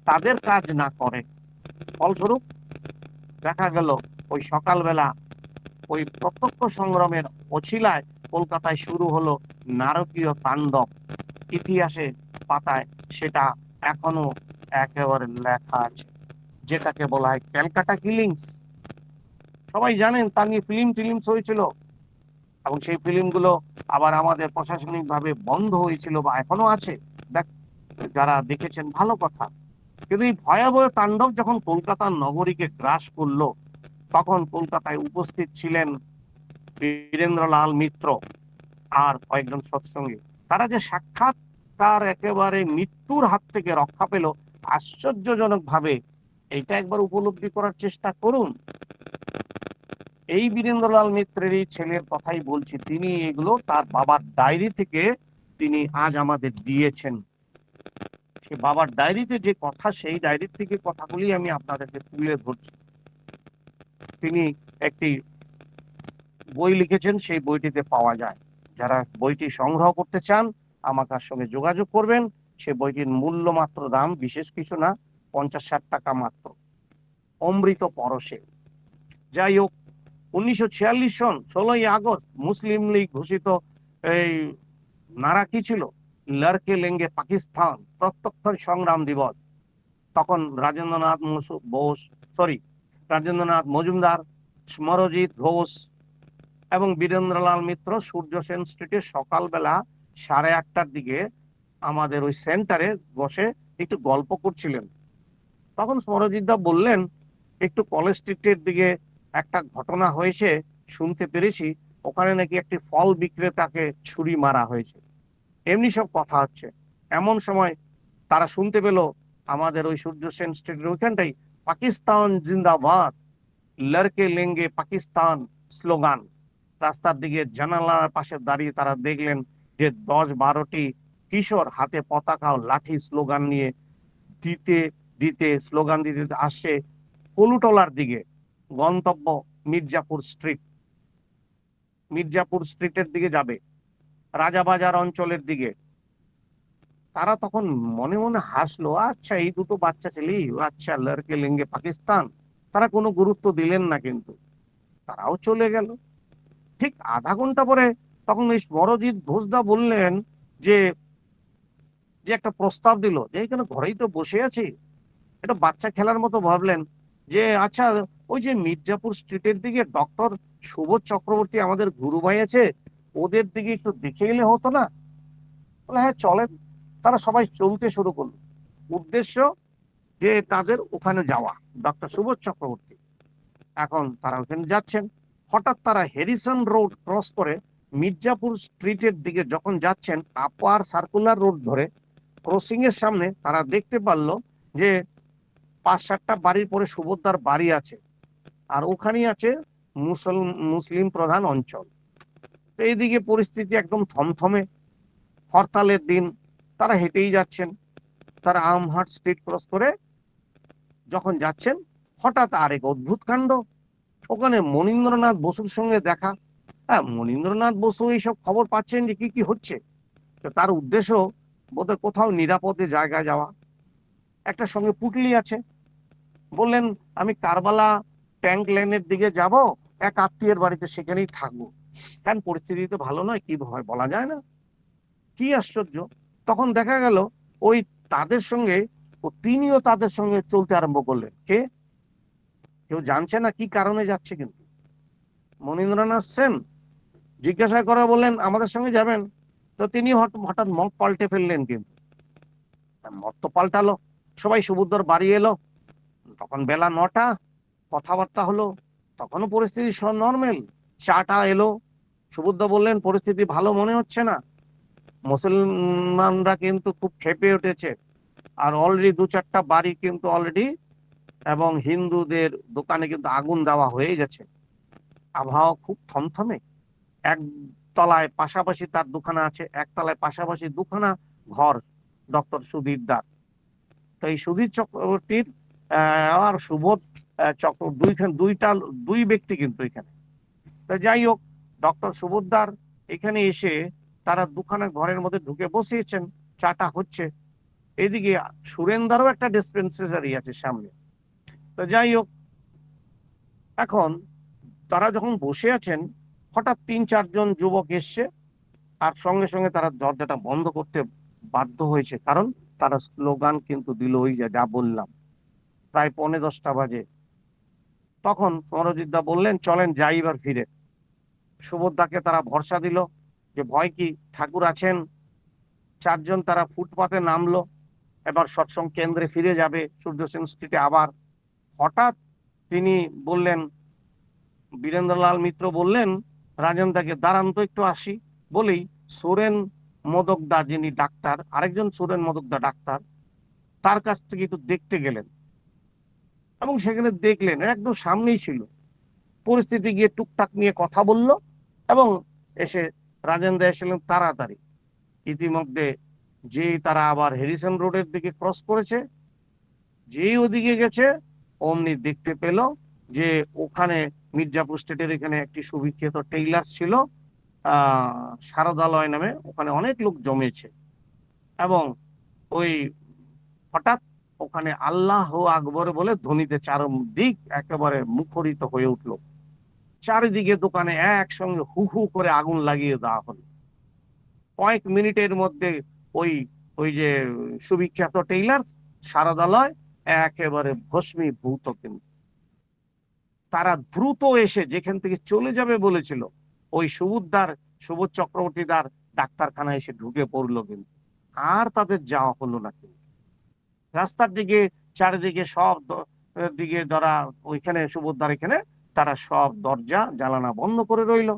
S1: তাদের কাজ না করে। ফলস্বরূপ দেখা গেল ওই সকালবেলা ওই প্রত্যক্ষ সংগ্রামের অছিলায় কলকাতায় শুরু হলো নারকীয় তাণ্ডব। ইতিহাসে পাতায় সেটা এখনো একেবারে লেখা আছে, যেটাকে বলা হয় ক্যালকাটা কিলিংস। সবাই জানেন, তা নিয়ে ফিল্মস হয়েছিল, এবং সেই ফিল্মগুলো আবার আমাদের প্রশাসনিক ভাবে বন্ধ হয়েছিল বা এখনো আছে। দেখ, যারা দেখেছেন ভালো কথা। কিন্তু এই ভয়াবহ তাণ্ডব যখন কলকাতার নগরীকে গ্রাস করলো, তখন কলকাতায় উপস্থিত ছিলেন বীরেন্দ্রলাল মিত্র আর কয়েকজন সৎসঙ্গী। তারা যে সাক্ষাৎ তার একেবারে মৃত্যুর হাত থেকে রক্ষা পেল আশ্চর্যজনক ভাবে, এইটা একবার উপলব্ধি করার চেষ্টা করুন। এই বীরেন্দ্রলাল মিত্রের এই ছেলের কথাই বলছি, তিনি এগুলো তার বাবার ডায়েরি থেকে তিনি আজ আমাদের দিয়েছেন। সে বাবার ডায়েরিতে যে কথা, সেই ডায়েরির থেকে কথাগুলি আমি আপনাদেরকে তুলে ধরছি। তিনি একটি বই লিখেছেন, সেই বইটিতে পাওয়া যায়। যারা বইটি সংগ্রহ করতে চান আমাকে সঙ্গে যোগাযোগ করবেন। সে বইটির মূল্য মাত্র দাম বিশেষ কিছু না, 50-60 টাকা মাত্র, অমৃত পরশে। যাই হোক, 1946 সন 16ই আগস্ট মুসলিম লীগ ঘোষিত এই নারা কি ছিল, লড়কে লেঙ্গে পাকিস্তান, প্রত্যক্ষ সংগ্রাম দিবস। তখন রাজেন্দ্রনাথ মজুমদার, স্মরজিৎ ঘোষ এবং বীরেন্দ্রলাল মিত্র সূর্য সেন স্ট্রিটে সকালবেলা 8:30টার দিকে আমাদের ওই সেন্টারে বসে একটু গল্প করছিলেন। তখন স্মরজিৎদা বললেন, একটু কলেজ স্ট্রিটের দিকে একটা ঘটনা হয়েছে, শুনতে পেরেছি ওখানে নাকি একটি ফল বিক্রেতাকে ছুরি মারা হয়েছে। এমনি সব কথা হচ্ছে, এমন সময় তারা শুনতে পেল আমাদের ওই সূর্য সেন স্ট্রিটের ওইখানটাই পাকিস্তান জিন্দাবাদ, লড়কে লেঙ্গে পাকিস্তান স্লোগান। রাস্তার দিকে জানালার পাশে দাঁড়িয়ে তারা দেখলেন যে 10-12টি কিশোর হাতে পতাকা ও লাঠি স্লোগান নিয়ে দিতে দিতে স্লোগান দিতে আসছে কলুটলার দিকে, গন্তব্য মির্জাপুর স্ট্রিটের দিকে যাবে, রাজাবাজার অঞ্চলের দিকে। তারা তখন মনে মনে হাসলো, আচ্ছা এই দুটো বাচ্চা ছেলে, আচ্ছা লড়কে লেঙ্গে পাকিস্তান। তারা কোনো গুরুত্ব দিলেন না, কিন্তু তারাও চলে গেল। ঠিক আধা ঘন্টা পরে তখন এই স্মরজিৎ ঘোষদা বললেন যে যে একটা প্রস্তাব দিল, যে এখানে ঘরেই তো বসে আছি, এটা বাচ্চা খেলার মতো ভাবলেন যে আচ্ছা, ওই যে মির্জাপুর স্ট্রিটের দিকে ডক্টর সুবোধ চক্রবর্তী আমাদের গুরু ভাই আছে, ওদের দিকে একটু দেখে এলে হতো না? বলে হ্যাঁ চলেন। তারা সবাই চলতে শুরু করলো, উদ্দেশ্য যে তাদের ওখানে যাওয়া, ডক্টর সুবোধ চক্রবর্তী। এখন তারা ওখানে যাচ্ছেন। হঠাৎ তারা হ্যারিসন রোড ক্রস করে মির্জাপুর স্ট্রিটের দিকে যখন যাচ্ছেন, আপার সার্কুলার রোড ধরে ক্রসিং এর সামনে তারা দেখতে পারলো যে 5-7টা বাড়ির পরে সুভদ্রার বাড়ি আছে, আর ওখানেই আছে মুসলিম প্রধান অঞ্চল। তো এইদিকে পরিস্থিতি একদম থমথমে, হরতালের দিন। তারা হেঁটেই যাচ্ছেন। তারা আমহাট স্ট্রিট ক্রস করে যখন যাচ্ছেন, হঠাৎ আরেক অদ্ভুত কাণ্ড, ওখানে মনীন্দ্রনাথ বসুর সঙ্গে দেখা। হ্যাঁ, মনীন্দ্রনাথ বসু এইসব খবর পাচ্ছেন যে কি কি হচ্ছে। তো তার উদ্দেশ্য বোধহয় কোথাও নিরাপদে জায়গায় যাওয়া। একটা সঙ্গে পুটলি আছে, বললেন আমি কারবালা ট্যাঙ্ক লেনের দিকে যাব, এক আত্মীয়ের বাড়িতে, সেখানেই থাকবো। কারণ পরিস্থিতি তো ভালো নয়, কি হয় বলা যায় না। কি আশ্চর্য, তখন দেখা গেল ওই তাদের সঙ্গে তিনিও তাদের সঙ্গে চলতে আরম্ভ করলেন। কেউ জানছে না কি কারণে যাচ্ছে, কিন্তু মনীন্দ্রনাথ সেন জিজ্ঞাসা করে বললেন আমাদের সঙ্গে যাবেন? তো তিনি হঠাৎ মত পাল্টে ফেললেন। কিন্তু মত তো পাল্টালো, সবাই সুভদ্রার বাড়ি এলো। তখন বেলা 9টা, কথাবার্তা হলো, তখনও পরিস্থিতি নর্মাল। চাটা এলো, সুভদ্রা বললেন পরিস্থিতি ভালো মনে হচ্ছে না, মুসলমানরা কিন্তু খুব ক্ষেপে উঠেছে, আর অলরেডি 2-4টা বাড়ি কিন্তু অলরেডি, এবং হিন্দুদের দোকানে কিন্তু আগুন দেওয়া হয়ে গেছে। আবহাওয়া খুব থমথমে। এক তলায় পাশাপাশি তার দুখানা আছে, একতলায় পাশাপাশি দুখানা ঘর ডক্টর সুধীর দার। তো এই সুধীর চক্রবর্তীর আর সুবোধ চক্র দুই ব্যক্তি কিন্তু এখানে। তো যাই হোক, ডক্টর সুবোধদার এখানে এসে তারা দুখানা ঘরের মধ্যে ঢুকে বসিয়েছেন, চাটা হচ্ছে। এদিকে সুরেন্দারও একটা ডিসপেন্সারি আছে সামনে। তো যাই হোক, এখন তারা যখন বসে আছেন, হঠাৎ 3-4 জন যুবক এসছে, আর সঙ্গে সঙ্গে তারা দরজাটা বন্ধ করতে বাধ্য হয়েছে, কারণ তারা স্লোগান কিন্তু দিল ওই যে যা বললাম। প্রায় 9:45 বাজে। তখন সমরজিৎ দা বললেন, চলেন যাই এবার ফিরে। সুভদ্রাকে তারা ভরসা দিল যে ভয় কি, ঠাকুর আছেন। 4 জন তারা ফুটপাতে নামলো, এবার সৎসঙ্গ কেন্দ্রে ফিরে যাবে সূর্য সেন স্ট্রিটে আবার। হঠাৎ তিনি বললেন, বীরেন্দ্রলাল মিত্র বললেন রাজেন্দ্রকে, দাঁড়ান তো একটু আসি। বলেই সুরেন মোদকদা, যিনি ডাক্তার, আরেকজন সুরেন মোদকদা ডাক্তার, তার কাছ থেকে একটু দেখতে গেলেন এবং সেখানে দেখলেন একদম সামনেই ছিল। পরিস্থিতি গিয়ে টুকটাক নিয়ে কথা বলল এবং এসে রাজেন্দ্র এসেছিলেন তাড়াতাড়ি। ইতিমধ্যে যে তারা আবার হ্যারিসন রোডের দিকে ক্রস করেছে, যেই ওদিকে গেছে অমনি দেখতে পেল যে ওখানে মির্জাপুর স্টেটের এখানে একটি সুবিখ্যাত টেইলার ছিল, শারদালয় নামে, ওখানে অনেক লোক জমেছে। এবং ওই হঠাৎ ওখানে আল্লাহ আকবর বলে ধ্বনিতে চারদিক একেবারে মুখরিত হয়ে উঠলো। চারিদিকে দোকানে একসঙ্গে হু হু করে আগুন লাগিয়ে দেওয়া হলো। কয়েক মিনিটের মধ্যে ওই ওই যে সুবিখ্যাত টেইলার শারদালয় একেবারে ভস্মীভূত। কিন্তু তারা দ্রুত এসে যেখান থেকে চলে যাবে বলেছিল, ওই সুবোধ চক্রবর্তীদার ডাক্তারখানায় এসে ঢুকে পড়লো। কিন্তু আর তাদের যাওয়া হলো না। কিন্তু রাস্তার দিকে চারিদিকে সব দিকে ধরা, ওইখানে সুবোধদার এখানে তারা সব দরজা জানালা বন্ধ করে রইল।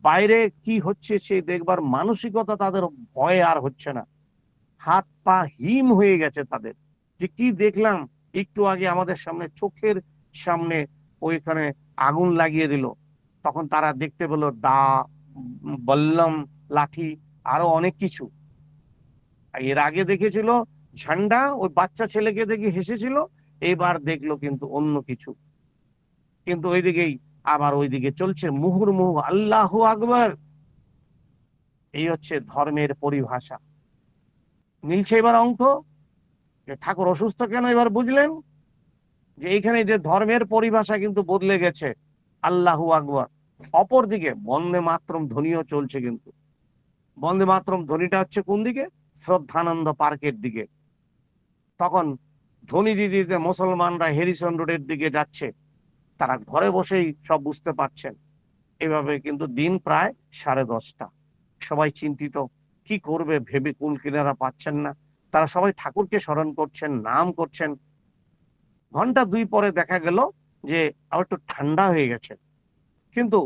S1: বাইরে কি হচ্ছে সে দেখবার মানসিকতা তাদের ভয়ে আর হচ্ছে না। হাত পা হিম হয়ে গেছে তাদের, যে কি দেখলাম একটু আগে আমাদের সামনে, চোখের সামনে ওইখানে আগুন লাগিয়ে দিল। তখন তারা দেখতে পেল দা, বল্লম, লাঠি, আরো অনেক কিছু। এর আগে দেখেছিল ঝান্ডা, ওই বাচ্চা ছেলেকে দেখে হেসেছিল, এবার দেখলো কিন্তু অন্য কিছু। কিন্তু ওইদিকেই আবার ওইদিকে চলছে মুহুর্মুহু আল্লাহু আকবার। এই হচ্ছে ধর্মের পরিভাষা। মিলছে এবার অঙ্ক, যে ঠাকুর অসুস্থ কেন এবার বুঝলেন, যে এইখানে যে ধর্মের পরিভাষা কিন্তু বদলে গেছে। আল্লাহু আকবার। অপরদিকে বন্দে মাতরম ধ্বনিও চলছে। কিন্তু বন্দে মাতরম ধ্বনিটা হচ্ছে কোন দিকে, শ্রদ্ধানন্দ পার্কের দিকে। তখন ধ্বনি দিদিতে মুসলমানরা হ্যারিসন রোডের দিকে যাচ্ছে, তারা ঘরে বসেই সব বুঝতে পারছেন। এভাবে কিন্তু দিন প্রায় 10:30। সবাই চিন্তিত, কি করবে ভেবে কুল কিনারা পাচ্ছেন না। তারা সবাই ঠাকুরকে স্মরণ করছেন, নাম করছেন। ঘন্টা 2 পরে দেখা গেল যে আবার একটু ঠান্ডা হয়ে গেছে, কিন্তু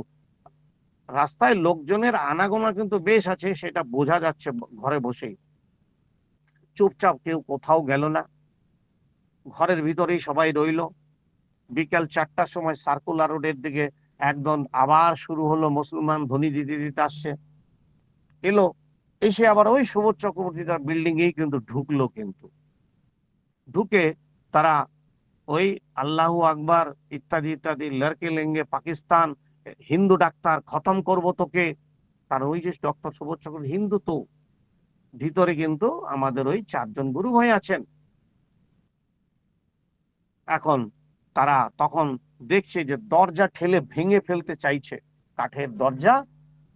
S1: রাস্তায় লোকজনের আনাগোনা কিন্তু বেশ আছে, সেটা বোঝা যাচ্ছে ঘরে বসেই। চুপচাপ কেউ কোথাও গেল না, ঘরের ভিতরেই সবাই রইল। বিকাল 4টার সময় সার্কুলার রোডের দিকে একদম আবার শুরু হলো, মুসলমান ধ্বনি দিতে দিতে আসছে। এলো, এসে আবার ওই সুবোধ চক্রবর্তী তার বিল্ডিং এই কিন্তু ঢুকলো। কিন্তু ঢুকে তারা ওই আল্লাহু আকবার ইত্যাদি ইত্যাদি, লড়কে লেঙ্গে পাকিস্তান, হিন্দু ডাক্তার, খতম করবো তোকে। কারণ ওই যে ডক্টর সুবোধ চক্রবর্তী হিন্দু তো, ভিতরে কিন্তু আমাদের ওই 4 জন গুরু ভাই আছেন। এখন তারা তখন দেখছে যে দরজা ঠেলে ভেঙে ফেলতে চাইছে, কাঠের দরজা।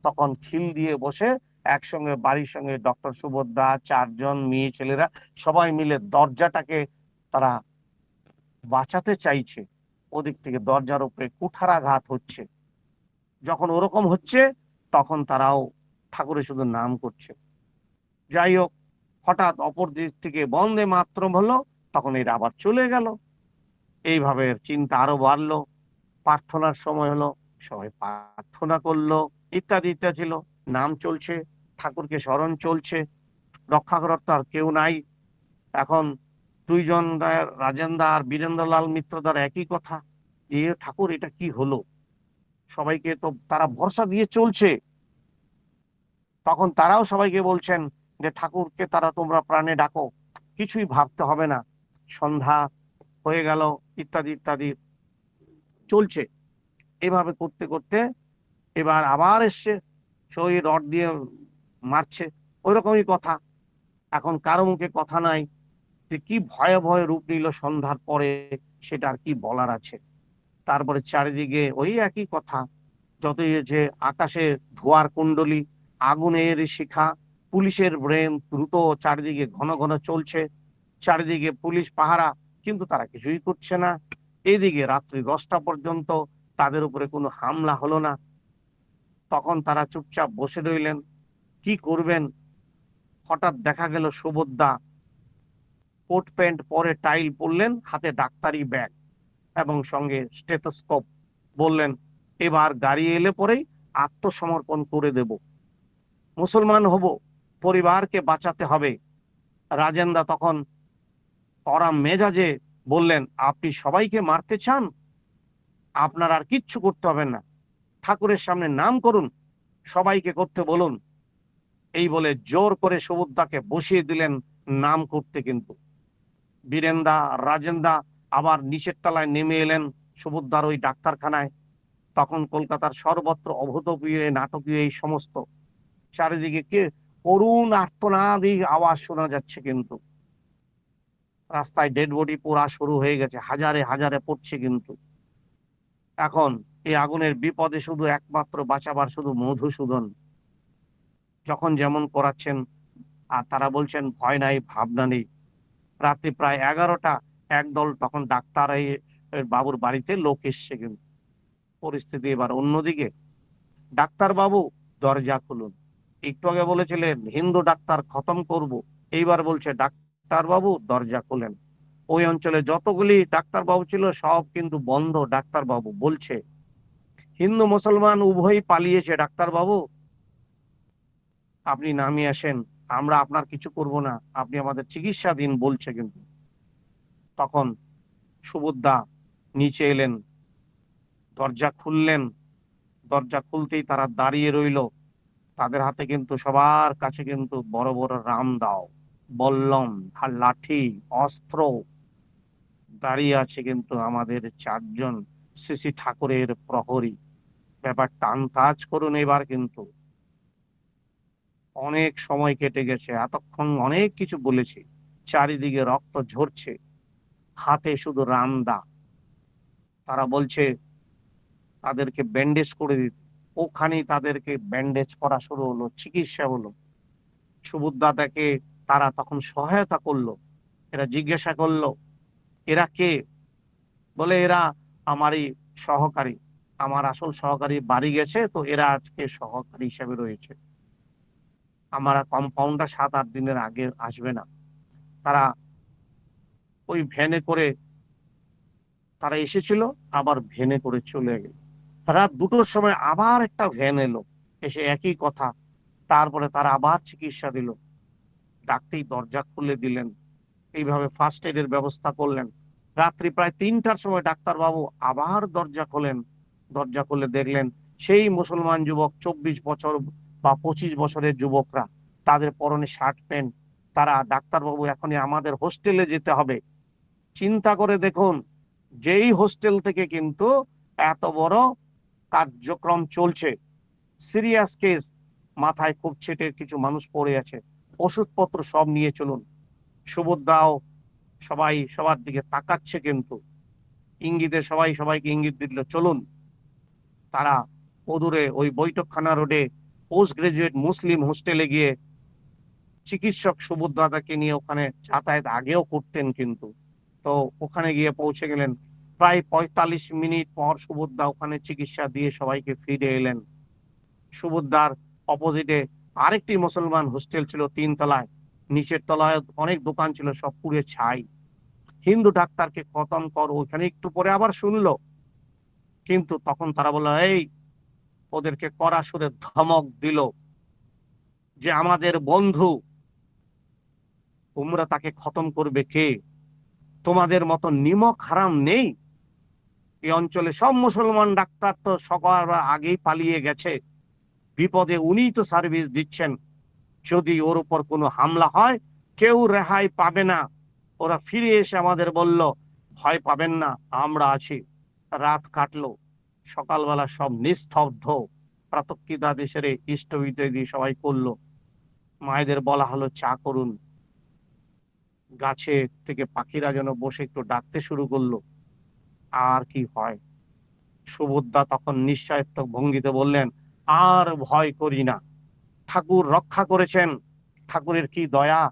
S1: তখন খিল দিয়ে বসে একসঙ্গে বাড়ির সঙ্গে ডক্টর সুভদ্রা, 4 জন মেয়ে ছেলেরা সবাই মিলে দরজাটাকে তারা বাঁচাতে চাইছে। ওদিক থেকে দরজার উপরে কুঠারাঘাত হচ্ছে। যখন ওরকম হচ্ছে তখন তারাও ঠাকুরের শুধু নাম করছে। যাই হোক, হঠাৎ অপর দিক থেকে বন্দে মাতরম হলো, তখন এরা আবার চলে গেল। এইভাবে চিন্তা আরো বাড়লো। প্রার্থনার সময় হলো, সবাই প্রার্থনা করলো, ইত্যাদি ইত্যাদি ছিল। নাম চলছে, ঠাকুরকে স্মরণ চলছে, রক্ষা করার তো আর কেউ নাই। এখন 2 জন, রাজেন্দ্র আর বীরেন্দ্রলাল মিত্রদার একই কথা, এ ঠাকুর এটা কি হলো। সবাইকে তো তারা ভরসা দিয়ে চলছে, তখন তারাও সবাইকে বলছেন যে ঠাকুরকে তারা তোমরা প্রাণে ডাকো, কিছুই ভাবতে হবে না। সন্ধ্যা হয়ে গেল, ইত্যাদি ইত্যাদি চলছে। এভাবে করতে করতে এবার আবার এসছে, সেই রড দিয়ে মারছে, ওই রকমই কথা। এখন কারো মুখে কথা নাই, যে কি ভয়ে ভয়ে রূপ নিল সন্ধ্যার পরে, সেটা আর কি বলার আছে। তারপরে চারিদিকে ওই একই কথা, যতই যে আকাশে ধোঁয়ার কুণ্ডলী, আগুনের শিখা, পুলিশের ব্রেন দ্রুত চারিদিকে ঘন ঘন চলছে, চারিদিকে পুলিশ পাহারা, কিন্তু তারা কিছুই করছে না। এদিকে রাত্রি 10টা পর্যন্ত তাদের উপরে কোনো হামলা হলো না। তখন তারা চুপচাপ বসে রইলেন, কি করবেন। হঠাৎ দেখা গেল সুবোধদা কোট প্যান্ট পরে টাইল পরলেন, হাতে ডাক্তারি ব্যাগ এবং সঙ্গে স্টেথোস্কোপ। বললেন, এবার গাড়ি এলে পরেই আত্মসমর্পণ করে দেব, মুসলমান হব, পরিবারকে বাঁচাতে হবে। রাজেন্দা তখন কড়া মেজাজে বললেন, আপনি সবাইকে মারতে চান? আপনার আর কিচ্ছু করতে হবে না, ঠাকুরের সামনে নাম করুন, সবাইকে করতে বলুন। এই বলে জোর করে সুবোধদাকে বসিয়ে দিলেন নাম করতে। কিন্তু বীরেন্দা, রাজেন্দা আবার নিচের তলায় নেমে এলেন সুবোধদার ওই ডাক্তারখানায়। তখন কলকাতার সর্বত্র অভূতপূর্ব নাটকীয় এই সমস্ত, চারিদিকে কে করুণ আর্তনাদী আওয়াজ শোনা যাচ্ছে। কিন্তু রাস্তায় ডেড বডি পোড়া শুরু হয়ে গেছে, হাজারে হাজারে পড়ছে। কিন্তু এখন এই আগুনের বিপদে শুধু একমাত্র বাঁচাবার শুধু মধুসূদন, যখন যেমন করাচ্ছেন। আর তারা বলছেন ভয় নাই, ভাবনা নেই। রাত্রি প্রায় 11টা, একদল তখন ডাক্তার এই বাবুর বাড়িতে লোক এসছে। কিন্তু পরিস্থিতি এবার অন্যদিকে। ডাক্তার বাবু, দরজা খুলুন। একটু আগে বলেছিলেন হিন্দু ডাক্তার খতম করব, এইবার বলছে ডাক্তার বাবু দরজা খুলেন। ওই অঞ্চলে যতগুলি ডাক্তার বাবু ছিল সব কিন্তু বন্ধ। ডাক্তার বাবু বলছে, হিন্দু মুসলমান উভয়ই পালিয়েছে, ডাক্তার বাবু আপনি নামিয়ে আসেন, আমরা আপনার কিছু করব না, আপনি আমাদের চিকিৎসা দিন বলছে। কিন্তু তখন সুবোধদা নিচে এলেন, দরজা খুললেন। দরজা খুলতেই তারা দাঁড়িয়ে রইল। তাদের হাতে কিন্তু সবার কাছে কিন্তু বড় বড় রামদাও, বল্লম, আর লাঠি, অস্ত্র। দাঁড়িয়ে আছে কিন্তু আমাদের 4জন শ্রী শ্রী ঠাকুরের প্রহরী। ব্যাপারটা আন্দাজ করুন। এবার কিন্তু অনেক সময় কেটে গেছে, এতক্ষণ অনেক কিছু বলেছি, চারিদিকে রক্ত ঝরছে, হাতে শুধু রামদা। তারা বলছে তাদেরকে ব্যান্ডেজ করে দিতে। ওখানেই তাদেরকে ব্যান্ডেজ করা শুরু হলো, চিকিৎসা হলো। সুবোধদাদাকে তারা তখন সহায়তা করলো। এরা জিজ্ঞাসা করলো, এরা কে? বলে, এরা আমারই সহকারী, আমার আসল সহকারী বাড়ি গেছে, তো এরা আজকে সহকারী হিসেবে রয়েছে। আমার কম্পাউন্ডার 7-8 দিনের আগে আসবে না। তারা ওই ভ্যানে করে তারা এসেছিল, আবার ভ্যানে করে চলে গেল। রাত 2টোর সময় আবার একটা ভ্যান এলো, এসে একই কথা। তারপরে তারা আবার চিকিৎসা দিল, ডাকতেই দরজা খুলে দিলেন। এইভাবে ফার্স্ট এডের ব্যবস্থা করলেন। রাত্রি প্রায় 3টার সময় ডাক্তারবাবু আবার দরজা খোলেন। দরজা খুলে দেখলেন সেই মুসলমান যুবক, 24 বছর বা 25 বছরের যুবকরা, তাদের পরনে শার্ট প্যান্ট। তারা, ডাক্তারবাবু এখনই আমাদের হোস্টেলে যেতে হবে। চিন্তা করে দেখুন, যেই হোস্টেল থেকে কিন্তু এত বড় কার্যক্রম চলছে, সিরিয়াস কেস, মাথায় খুব ছেটে কিছু মানুষ পড়ে আছে, ওষুধপত্র সব নিয়ে চলুন। সুবোধদাও সবাই সবার দিকে তাকাচ্ছে, কিন্তু ইঙ্গিতে সবাই সবাইকে ইঙ্গিত দিল চলুন। তারা অদূরে ওই বৈঠকখানা রোডে পোস্ট গ্রাজুয়েট মুসলিম হোস্টেলে গিয়ে, চিকিৎসক সুবোধ দাদাকে নিয়ে ওখানে যাতায়াত আগেও করতেন কিন্তু, তো ওখানে গিয়ে পৌঁছে গেলেন। প্রায় 45 মিনিট পর সুবোধদা ওখানে চিকিৎসা দিয়ে সবাইকে ফিরে এলেন। সুবোধদার অপোজিটে আরেকটি মুসলমান হোস্টেল ছিল 3 তলায়, নিচের তলায় অনেক দোকান ছিল, সব পুড়ে ছাই। হিন্দু ডাক্তারকে খতম কর, ওখানে একটু পরে আবার শুনলো। কিন্তু তখন তারা বললো, এই, ওদেরকে কড়া সুরে ধমক দিল যে আমাদের বন্ধু, তোমরা তাকে খতম করবে কে? তোমাদের মতো নিমক হারাম নেই এই অঞ্চলে। সব মুসলমান ডাক্তার তো সবার আগেই পালিয়ে গেছে, বিপদে উনিই তো সার্ভিস দিচ্ছেন, যদি ওর উপর কোনো হামলা হয় কেউ রেহাই পাবে না। ওরা ফিরে এসে আমাদের বলল, ভয় পাবেন না, আমরা আছি। রাত কাটলো, সকালবেলা সব নিস্তব্ধ, প্রাতঃকিদাদেশের ইষ্টবিদি সবাই করলো। মায়েদের বলা হলো চা করুন। গাছে থেকে পাখিরা যেন বসে একটু ডাকতে শুরু করলো। আর কি হয়, সুভদ্রা তখন নিশ্চয়ত্বক ভঙ্গিতে বললেন, আর ভয় করি না, ঠাকুর রক্ষা করেছেন। ঠাকুরের কি দয়া,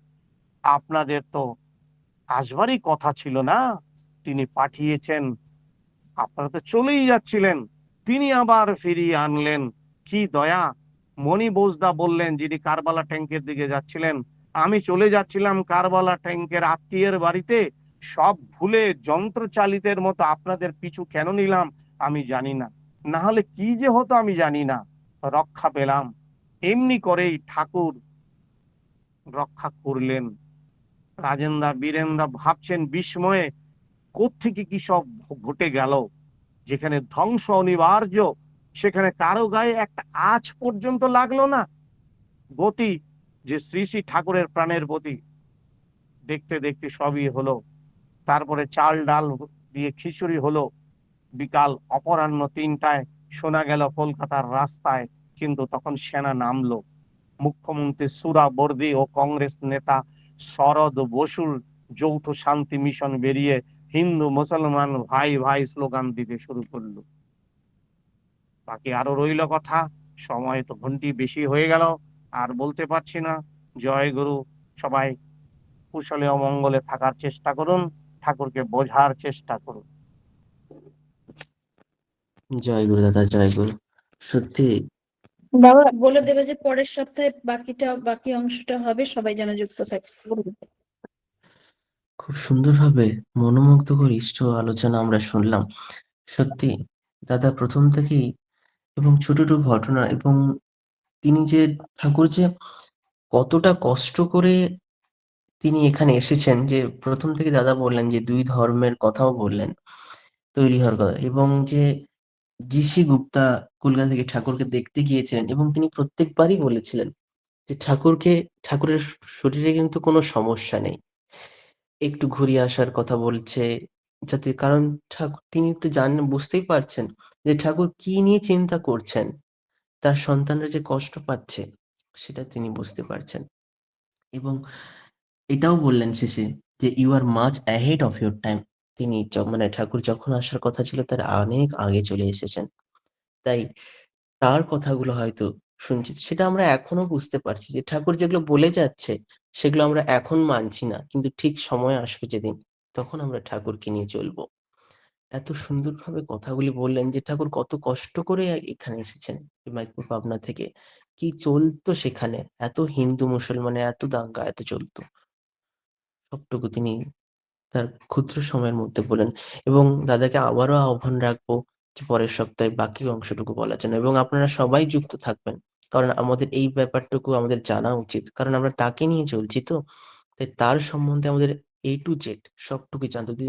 S1: আপনাদের তো আসবারই কথা ছিল না, তিনি পাঠিয়েছেন, আপনারা তো চলেই যাচ্ছিলেন, তিনি আবার ফিরিয়ে আনলেন, কি দয়া। মণি বোসদা বললেন, যিনি কারবালা ট্যাঙ্কের দিকে যাচ্ছিলেন, আমি চলে যাচ্ছিলাম কারবালা ট্যাঙ্কের আত্মীয়ের বাড়িতে, সব ভুলে যন্ত্র চালিতের মতো আপনাদের পিছু কেন নিলাম আমি জানি না, না হলে কি যে হতো আমি জানি না, রক্ষা পেলাম। এমনি করেই ঠাকুর রক্ষা করলেন। রাজেন্দা বীরেন্দা ভাবছেন বিস্ময়ে, কোত্থেকে কি সব ঘটে গেল। যেখানে ধ্বংস অনিবার্য, সেখানে কারো গায়ে একটা আঁচ পর্যন্ত লাগলো না। গতি যে শ্রী শ্রী ঠাকুরের প্রাণের গতি। দেখতে দেখতে সবই হলো। তারপরে চাল ডাল দিয়ে খিচুড়ি হলো। বিকাল অপরাহ্ন 3টায় শোনা গেল কলকাতার রাস্তায় কিন্তু তখন সেনা নামলো। মুখ্যমন্ত্রী সুরাবর্দী ও কংগ্রেস নেতা শরদ বসুর যৌথ শান্তি মিশন বেরিয়ে হিন্দু মুসলমান ভাই ভাই স্লোগান দিতে শুরু করলো। বাকি আরো রইল কথা, সময় তো ঘন্টি বেশি হয়ে গেল, আর বলতে পারছি না। জয় গুরু। সবাই কুশলে অমঙ্গলে থাকার চেষ্টা করুন, ঠাকুরকে বোঝার চেষ্টা করুন।
S2: জয় গুরু দাদা, জয় গুরু। সত্যি
S3: বাবা বলে দেবে যে পরের সপ্তাহে বাকি অংশটা হবে, সবাই যেন যুক্ত থাকে।
S2: খুব সুন্দরভাবে মনোমুগ্ধকর ইষ্ট আলোচনা আমরা শুনলাম। সত্যি দাদা প্রথম থেকেই, এবং ছোট ছোট ঘটনা, এবং তিনি যে ঠাকুর যে কতটা কষ্ট করে তিনি এখানে এসেছেন, যে প্রথম থেকে দাদা বললেন যে দুই ধর্মের কথাও বললেন তৈরি হওয়ার কথা, এবং যে জি.সি. গুপ্তা কলকাতা থেকে ঠাকুরকে দেখতে গিয়েছিলেন, এবং তিনি প্রত্যেকবারই বলেছিলেন যে ঠাকুরের শরীরে কিন্তু কোনো সমস্যা নেই, একটু ঘুরিয়ে আসার কথা বলছে, যাতে, কারণ ঠাকুর তিনি তো জানেন, বুঝতেই পারছেন যে ঠাকুর কি নিয়ে চিন্তা করছেন, তার সন্তানরা যে কষ্ট পাচ্ছে সেটা তিনি বুঝতে পারছেন। এবং এটাও বললেন শেষে যে you are much ahead of your time. তিনি মানে ঠাকুর যখন আসার কথা ছিল তার অনেক আগে চলে এসেছেন। তাই তার কথাগুলো হয়তো শুনছি, সেটা আমরা এখনো বুঝতে পারছি যে ঠাকুর যেগুলো বলে যাচ্ছে সেগুলো আমরা এখন মানছি না, কিন্তু ঠিক সময় আসবে যেদিন, তখন আমরা ঠাকুরকে নিয়ে চলবো। এত সুন্দরভাবে কথাগুলি বললেন যে ঠাকুর কত কষ্ট করে এখানে এসেছেন হিমায়তপুর পাবনা থেকে, কি চলতো সেখানে, এত হিন্দু মুসলমানে এত দাঙ্গা এত চলতো, সবটুকু তিনি তার ক্ষুদ্র সময়ের মধ্যে বলেন। এবং দাদাকে আবারও আহ্বান রাখবো যে পরের সপ্তাহে বাকি অংশটুকু বলার জন্য, এবং আপনারা সবাই যুক্ত থাকবেন, কারণ আমাদের এই ব্যাপারটুকু আমাদের জানা উচিত, কারণ আমরা তাকে নিয়ে চলছি তো, তাই তার সম্বন্ধে আমাদের A to Z সবটুকু জানতে হবে।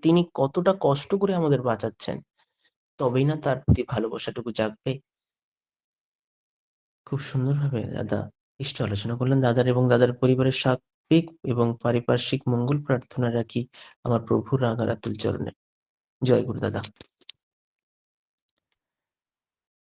S2: তিনি কতটা কষ্ট করে আমাদের বাঁচাচ্ছেন, তবেই না তার প্রতি ভালোবাসাটুকু জাগবে। খুব সুন্দরভাবে দাদা ইষ্ট আলোচনা করলেন। দাদার এবং দাদার পরিবারের সার্বিক এবং পারিপার্শ্বিক মঙ্গল প্রার্থনা রাখি আমার প্রভুর রাঙারাতুল চরণে। জয় গুরু দাদা।